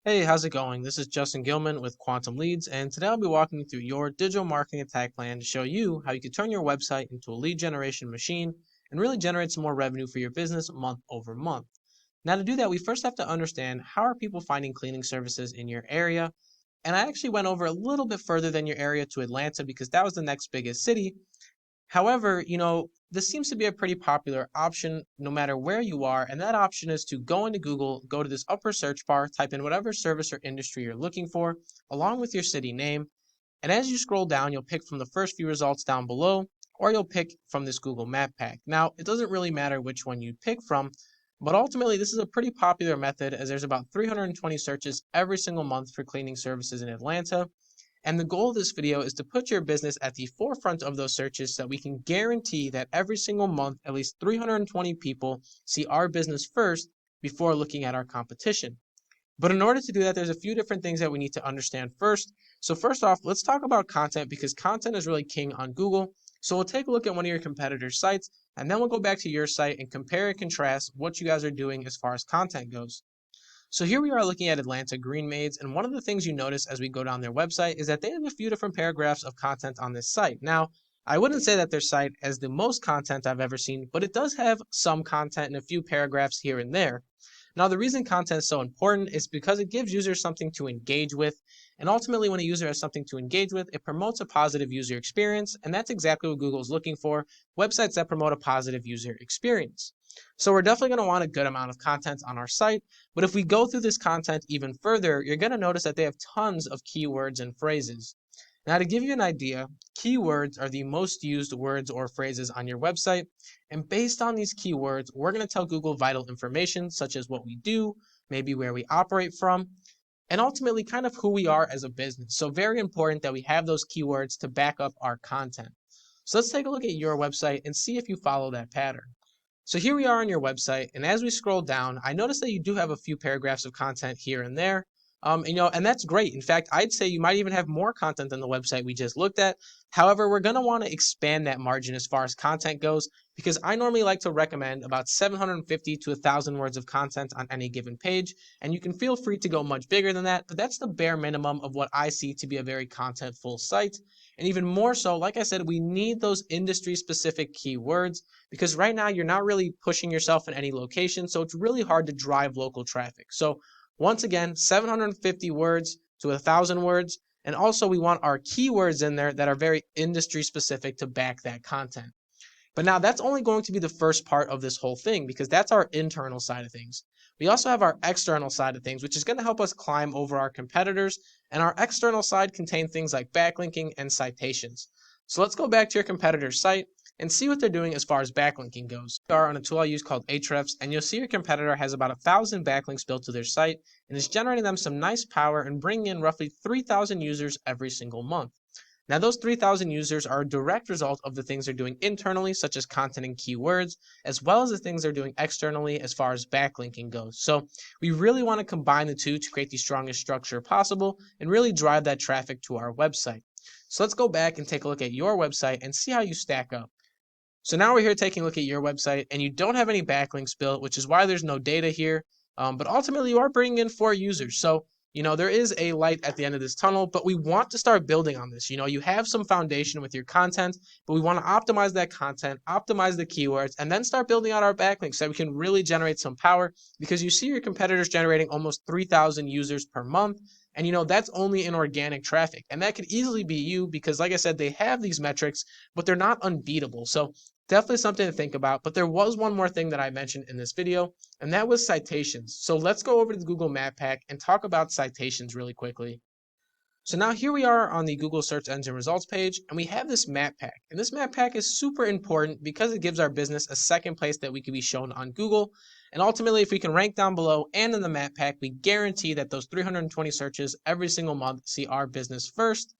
Hey, how's it going? This is Justin Gilman with Quantum Leads, and today I'll be walking you through your digital marketing attack plan to show you how you can turn your website into a lead generation machine and really generate some more revenue for your business month over month. Now, to do that, we first have to understand how are people finding cleaning services in your area. And I actually went over a little bit further than your area to Atlanta because that was the next biggest city. However, this seems to be a pretty popular option no matter where you are, and that option is to go into Google, go to this upper search bar, type in whatever service or industry you're looking for, along with your city name, and as you scroll down, you'll pick from the first few results down below, or you'll pick from this Google Map pack. Now, it doesn't really matter which one you pick from, but ultimately this is a pretty popular method as there's about 320 searches every single month for cleaning services in Atlanta. And the goal of this video is to put your business at the forefront of those searches so that we can guarantee that every single month, at least 320 people see our business first before looking at our competition. But in order to do that, there's a few different things that we need to understand first. So first off, let's talk about content because content is really king on Google. So we'll take a look at one of your competitors' sites, and then we'll go back to your site and compare and contrast what you guys are doing as far as content goes. So here we are looking at Atlanta Green Maids, and one of the things you notice as we go down their website is that they have a few different paragraphs of content on this site. Now, I wouldn't say that their site has the most content I've ever seen, but it does have some content and a few paragraphs here and there. Now, the reason content is so important is because it gives users something to engage with, and ultimately when a user has something to engage with, it promotes a positive user experience, and that's exactly what Google is looking for, websites that promote a positive user experience. So we're definitely going to want a good amount of content on our site, but if we go through this content even further, you're going to notice that they have tons of keywords and phrases. Now, to give you an idea, keywords are the most used words or phrases on your website, and based on these keywords, we're going to tell Google vital information such as what we do, maybe where we operate from, and ultimately kind of who we are as a business. So very important that we have those keywords to back up our content. So let's take a look at your website and see if you follow that pattern. So here we are on your website, and as we scroll down, I notice that you do have a few paragraphs of content here and there. And that's great. In fact, I'd say you might even have more content than the website we just looked at. However, we're going to want to expand that margin as far as content goes, because I normally like to recommend about 750 to 1,000 words of content on any given page. And you can feel free to go much bigger than that, but that's the bare minimum of what I see to be a very content-full site. And even more so, like I said, we need those industry-specific keywords because right now you're not really pushing yourself in any location, so it's really hard to drive local traffic. So once again, 750 words to 1,000 words, and also we want our keywords in there that are very industry specific to back that content. But now that's only going to be the first part of this whole thing because that's our internal side of things. We also have our external side of things, which is going to help us climb over our competitors. And our external side contains things like backlinking and citations. So let's go back to your competitor's site and see what they're doing as far as backlinking goes. We are on a tool I use called Ahrefs, and you'll see your competitor has about 1,000 backlinks built to their site and is generating them some nice power and bringing in roughly 3,000 users every single month. Now, those 3,000 users are a direct result of the things they're doing internally, such as content and keywords, as well as the things they're doing externally as far as backlinking goes. So we really want to combine the two to create the strongest structure possible and really drive that traffic to our website. So let's go back and take a look at your website and see how you stack up. So now we're here taking a look at your website, and you don't have any backlinks built, which is why there's no data here. But ultimately, you are bringing in 4 users. So there is a light at the end of this tunnel, but we want to start building on this. You have some foundation with your content, but we want to optimize that content, optimize the keywords, and then start building out our backlinks so that we can really generate some power because you see your competitors generating almost 3,000 users per month. And that's only in organic traffic. And that could easily be you because, like I said, they have these metrics, but they're not unbeatable. So definitely something to think about. But there was one more thing that I mentioned in this video, and that was citations. So let's go over to the Google Map Pack and talk about citations really quickly. So now here we are on the Google search engine results page, and we have this map pack. And this map pack is super important because it gives our business a second place that we can be shown on Google. And ultimately, if we can rank down below and in the map pack, we guarantee that those 320 searches every single month see our business first.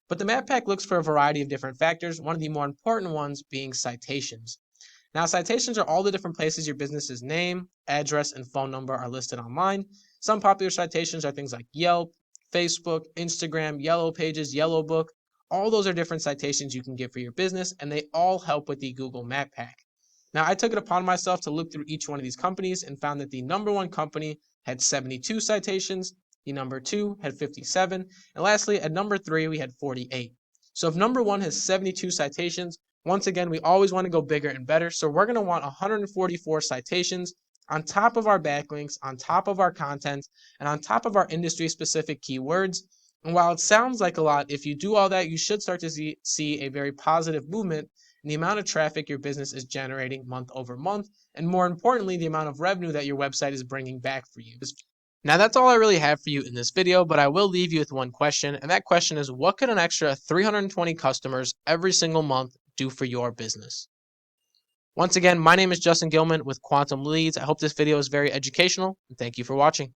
But the map pack looks for a variety of different factors, one of the more important ones being citations. Now, citations are all the different places your business's name, address, and phone number are listed online. Some popular citations are things like Yelp, Facebook, Instagram, Yellow Pages, Yellow Book. All those are different citations you can get for your business, and they all help with the Google Map Pack. Now, I took it upon myself to look through each one of these companies and found that the number one company had 72 citations, The number 2 had 57. And lastly, at number 3, we had 48. So if number 1 has 72 citations, once again, we always want to go bigger and better. So we're going to want 144 citations on top of our backlinks, on top of our content, and on top of our industry-specific keywords. And while it sounds like a lot, if you do all that, you should start to see a very positive movement in the amount of traffic your business is generating month over month, and more importantly, the amount of revenue that your website is bringing back for you. Now that's all I really have for you in this video, but I will leave you with one question, and that question is, what could an extra 320 customers every single month do for your business? Once again, my name is Justin Gilman with Quantum Leads. I hope this video is very educational, and thank you for watching.